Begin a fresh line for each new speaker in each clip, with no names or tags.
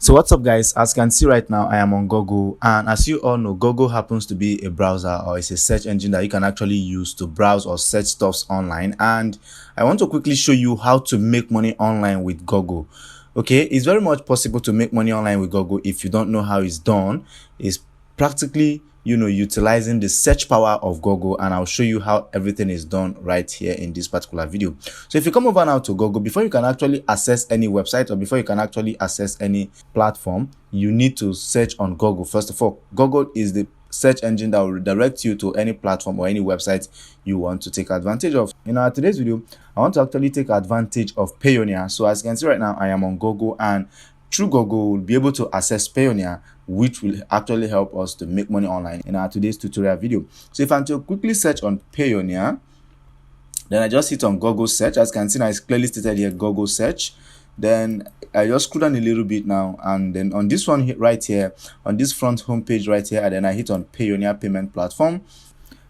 So what's up guys, as you can see right now I am on Google, and as you all know, Google happens to be a browser, or it's a search engine that you can actually use to browse or search stuffs online. And I want to quickly show you how to make money online with Google. Okay, it's very much possible to make money online with Google. If you don't know how it's done, it's practically utilizing the search power of Google, and I'll show you how everything is done right here in this particular video. So if you come over now to Google, before you can actually access any website or before you can actually access any platform, you need to search on Google. First of all, Google is the search engine that will redirect you to any platform or any website you want to take advantage of. In our today's video, I want to actually take advantage of Payoneer. So as you can see right now, I am on Google, and through Google, we'll be able to access Payoneer, which will actually help us to make money online in our today's tutorial video. So if I'm to quickly search on Payoneer, then I just hit on Google search. As you can see now, it's clearly stated here, Google search. Then I just scroll down a little bit now, and then on this one right here, on this front homepage right here, and then I hit on Payoneer payment platform.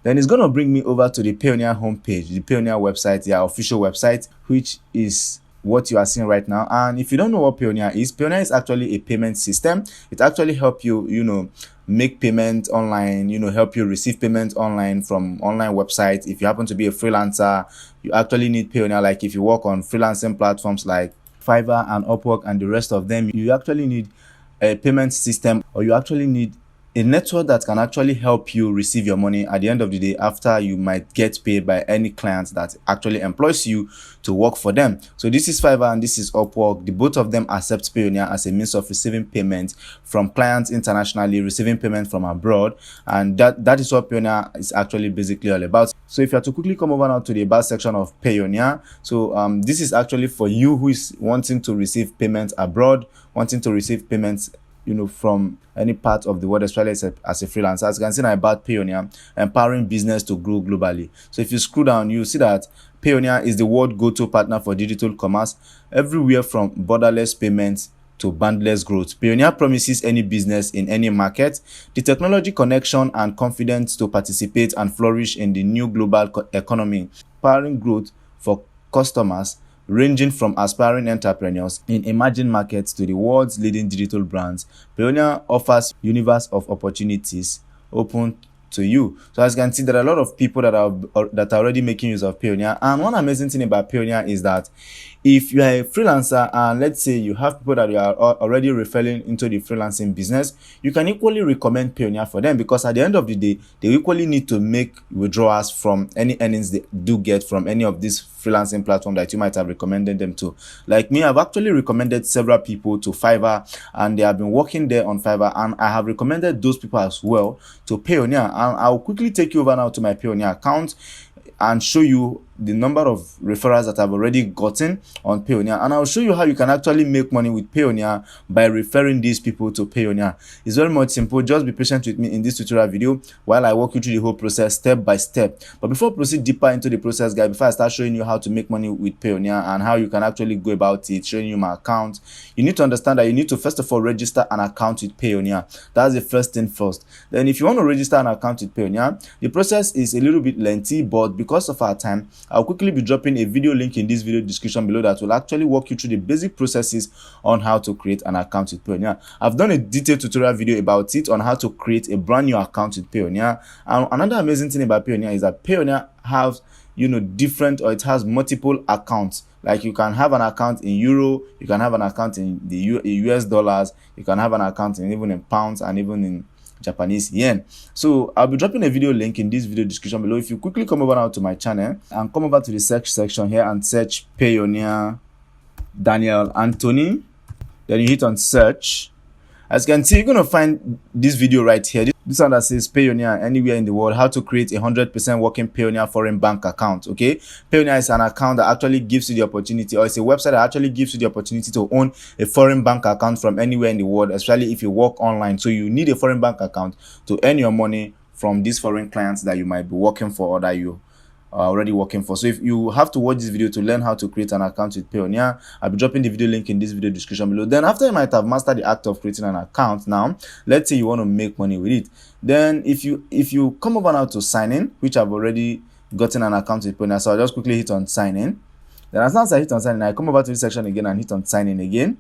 Then it's going to bring me over to the Payoneer homepage, the Payoneer website, their official website, which is what you are seeing right now. And if you don't know what Payoneer is actually a payment system. It actually help you make payment online, help you receive payment online from online websites. If you happen to be a freelancer, you actually need Payoneer. Like if you work on freelancing platforms like Fiverr and Upwork and the rest of them, you actually need a payment system, or you actually need a network that can actually help you receive your money at the end of the day, after you might get paid by any client that actually employs you to work for them. So this is Fiverr and this is Upwork. The both of them accept Payoneer as a means of receiving payment from clients internationally, receiving payment from abroad, and that is what Payoneer is actually basically all about. So if you have to quickly come over now to the about section of Payoneer, so this is actually for you who is wanting to receive payments abroad, wanting to receive payments from any part of the world, especially as a freelancer. As you can see now about Payoneer, empowering business to grow globally. So if you scroll down, you see that Payoneer is the world go-to partner for digital commerce, everywhere from borderless payments to boundless growth. Payoneer promises any business in any market the technology, connection, and confidence to participate and flourish in the new global economy, powering growth for customers ranging from aspiring entrepreneurs in emerging markets to the world's leading digital brands. Payoneer offers a universe of opportunities open to you. So as you can see, there are a lot of people that are already making use of Payoneer. And one amazing thing about Payoneer is that if you are a freelancer and let's say you have people that you are already referring into the freelancing business, you can equally recommend Payoneer for them, because at the end of the day, they equally need to make withdrawals from any earnings they do get from any of these freelancing platform that you might have recommended them to. Like me, I've actually recommended several people to Fiverr, and they have been working there on Fiverr, and I have recommended those people as well to Payoneer. And I'll quickly take you over now to my Payoneer account and show you the number of referrals that I've already gotten on Payoneer, and I'll show you how you can actually make money with Payoneer by referring these people to Payoneer. It's very much simple. Just be patient with me in this tutorial video while I walk you through the whole process step by step. But before I proceed deeper into the process, guys, before I start showing you how to make money with Payoneer and how you can actually go about it, showing you my account, you need to understand that you need to first of all register an account with Payoneer. That's the first thing first. Then if you want to register an account with Payoneer, the process is a little bit lengthy, but because of our time, I'll quickly be dropping a video link in this video description below that will actually walk you through the basic processes on how to create an account with Payoneer. I've done a detailed tutorial video about it on how to create a brand new account with Payoneer. And another amazing thing about Payoneer is that Payoneer has it has multiple accounts. Like you can have an account in euro, you can have an account in the US dollars, you can have an account even in pounds and even in Japanese yen. So I'll be dropping a video link in this video description below. If you quickly come over now to my channel and come over to the search section here and search Payoneer Daniel Anthony, then you hit on search. As you can see, you're going to find this video right here. This one that says Payoneer anywhere in the world, how to create a 100% working Payoneer foreign bank account. Okay, Payoneer is an account that actually gives you the opportunity, or it's a website that actually gives you the opportunity to own a foreign bank account from anywhere in the world, especially if you work online. So you need a foreign bank account to earn your money from these foreign clients that you might be working for or that you already working for. So if you have to watch this video to learn how to create an account with Payoneer, I'll be dropping the video link in this video description below. Then after you might have mastered the act of creating an account, now let's say you want to make money with it. Then if you come over now to sign in, which I've already gotten an account with Payoneer, so I'll just quickly hit on sign in. Then as soon as I hit on sign in, I come over to this section again and hit on sign in again.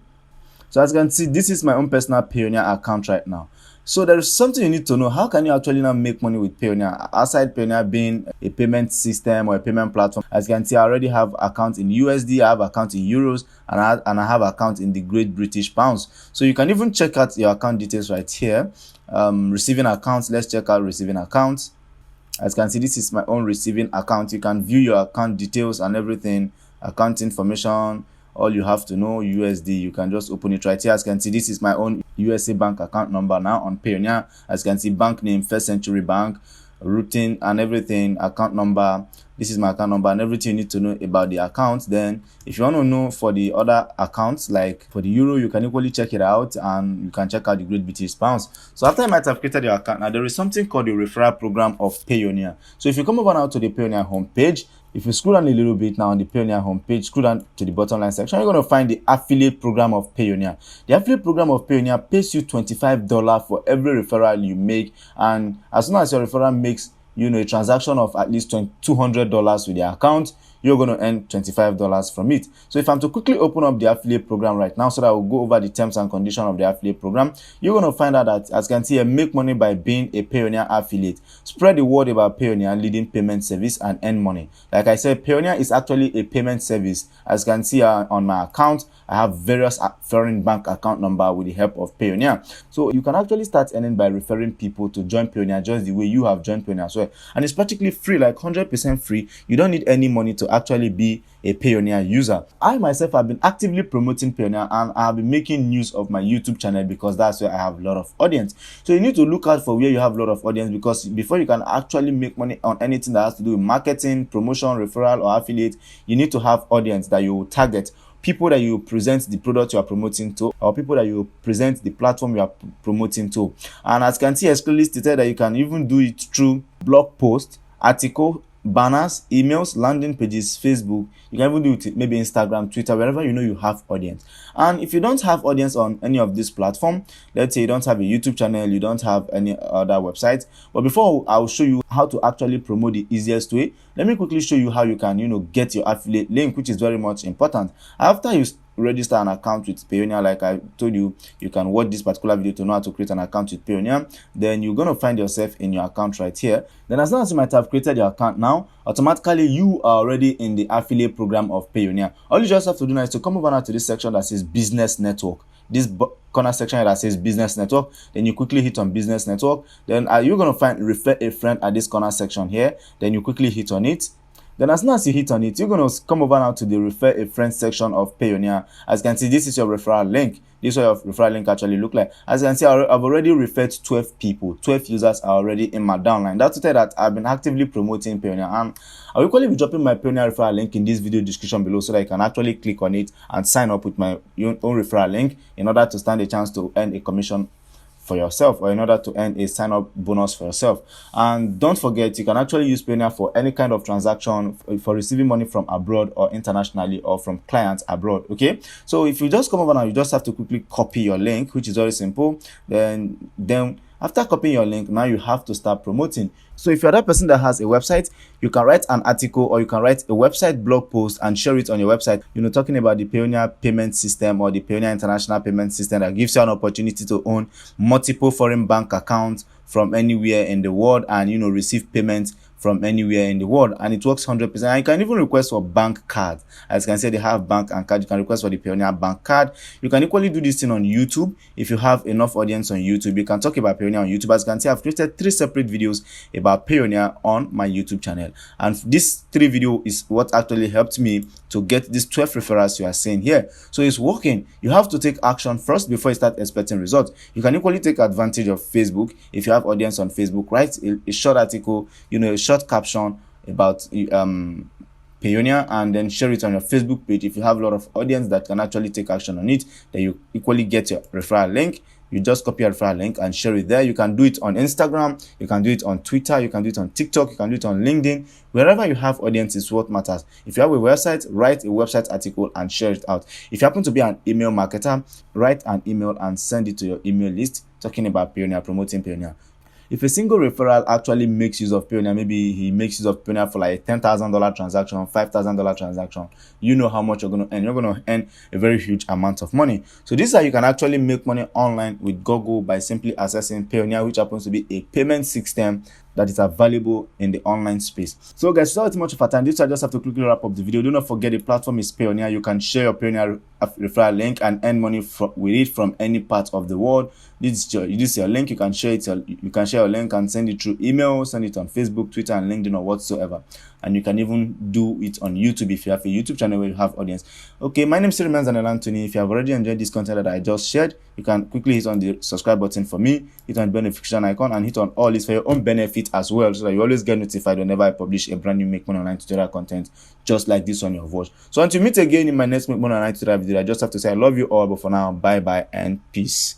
So as you can see, this is my own personal Payoneer account right now. So there is something you need to know. How can you actually now make money with Payoneer? Aside Payoneer being a payment system or a payment platform, as you can see, I already have accounts in USD, I have accounts in euros, and I have accounts in the Great British Pounds. So you can even check out your account details right here. Receiving accounts, let's check out receiving accounts. As you can see, this is my own receiving account. You can view your account details and everything, account information. All you have to know, USD, you can just open it right here. As you can see, this is my own USA bank account number now on Payoneer. As you can see, bank name, First Century Bank, routing and everything, account number. This is my account number and everything you need to know about the account. Then if you want to know for the other accounts, like for the euro, you can equally check it out, and you can check out the Great British Pounds. So after you might have created your account, now there is something called the referral program of Payoneer. So if you come over now to the Payoneer homepage, if you scroll down a little bit now on the Payoneer homepage, scroll down to the bottom line section, you're going to find the affiliate program of Payoneer. The affiliate program of Payoneer pays you $25 for every referral you make, and as soon as your referral makes a transaction of at least $200 with the account, you're going to earn $25 from it. So if I'm to quickly open up the affiliate program right now, so that we'll go over the terms and conditions of the affiliate program, you're going to find out that, as you can see here, make money by being a Payoneer affiliate. Spread the word about Payoneer, leading payment service, and earn money. Like I said, Payoneer is actually a payment service. As you can see on my account, I have various foreign bank account number with the help of Payoneer. So you can actually start earning by referring people to join Payoneer, just the way you have joined Payoneer as well. And it's practically free, like 100% free. You don't need any money to actually be a Payoneer user. I myself have been actively promoting Payoneer, and I have been making use of my YouTube channel because that's where I have a lot of audience. So you need to look out for where you have a lot of audience, because before you can actually make money on anything that has to do with marketing, promotion, referral, or affiliate, you need to have audience that you will target. People that you present the product you are promoting to, or people that you present the platform you are promoting to. And as you can see, it's clearly stated that you can even do it through blog post, article, banners, emails, landing pages, Facebook. You can even do it maybe Instagram, Twitter, wherever you know you have audience. And if you don't have audience on any of this platform, let's say you don't have a YouTube channel, you don't have any other website, but before I'll show you how to actually promote the easiest way, let me quickly show you how you can get your affiliate link, which is very much important. After you register an account with Payoneer, like I told you, you can watch this particular video to know how to create an account with Payoneer. Then you're going to find yourself in your account right here. Then as long as you might have created your account now, automatically you are already in the affiliate program of Payoneer. All you just have to do now is to come over now to this section that says Business Network. This corner section that says Business Network, then you quickly hit on Business Network. Then you're going to find Refer a Friend at this corner section here. Then you quickly hit on it. Then as soon as you hit on it, you're going to come over now to the Refer a Friend section of Payoneer. As you can see, this is your referral link. This is what your referral link actually look like. As you can see, I've already referred 12 people. 12 users are already in my downline. That's to tell that I've been actively promoting Payoneer. And I'll equally be dropping my Payoneer referral link in this video description below, so that you can actually click on it and sign up with my own referral link in order to stand a chance to earn a commission for yourself, or in order to earn a sign-up bonus for yourself. And don't forget, you can actually use Payoneer for any kind of transaction, for receiving money from abroad or internationally, or from clients abroad. Okay, so if you just come over now, you just have to quickly copy your link, which is very simple. Then after copying your link, now you have to start promoting. So if you're that person that has a website, you can write an article, or you can write a website blog post and share it on your website, talking about the Payoneer payment system, or the Payoneer international payment system, that gives you an opportunity to own multiple foreign bank accounts from anywhere in the world, and receive payments from anywhere in the world. And it works 100%. And you can even request for bank card. As you can see, they have bank and card. You can request for the Payoneer bank card. You can equally do this thing on YouTube. If you have enough audience on YouTube, you can talk about Payoneer on YouTube. As you can see, I've created 3 separate videos about Payoneer on my YouTube channel. And this 3 videos is what actually helped me to get these 12 referrals you are seeing here. So it's working. You have to take action first before you start expecting results. You can equally take advantage of Facebook. If you have audience on Facebook, write a short article, a short caption about Payoneer, and then share it on your Facebook page. If you have a lot of audience that can actually take action on it, then you equally get your referral link. You just copy your referral link and share it there. You can do it on Instagram, you can do it on Twitter, you can do it on TikTok, you can do it on LinkedIn. Wherever you have audience is what matters. If you have a website, write a website article and share it out. If you happen to be an email marketer, write an email and send it to your email list talking about Payoneer, promoting Payoneer. If a single referral actually makes use of Payoneer, maybe he makes use of Payoneer for like $10,000 transaction, $5,000 transaction, you know how much you're going to earn. You're going to earn a very huge amount of money. So this is how you can actually make money online with Google by simply accessing Payoneer, which happens to be a payment system that is available in the online space. So guys, without too much of a time, this I just have to quickly wrap up the video. Do not forget the platform is Payoneer. You can share your Payoneer referral link and earn money with it from any part of the world. This is your link. You can share it. You can share your link and send it through email, send it on Facebook, Twitter, and LinkedIn or whatsoever. And you can even do it on YouTube if you have a YouTube channel where you have audience. Okay, my name is Siri Zanel Anthony. If you have already enjoyed this content that I just shared, you can quickly hit on the subscribe button for me, hit on the notification icon, and hit on all this for your own benefit as well, so that you always get notified whenever I publish a brand new Make Money Online tutorial content just like this on your watch. So until we meet again in my next Make Money Online tutorial video, I just have to say I love you all, but for now, bye bye and peace.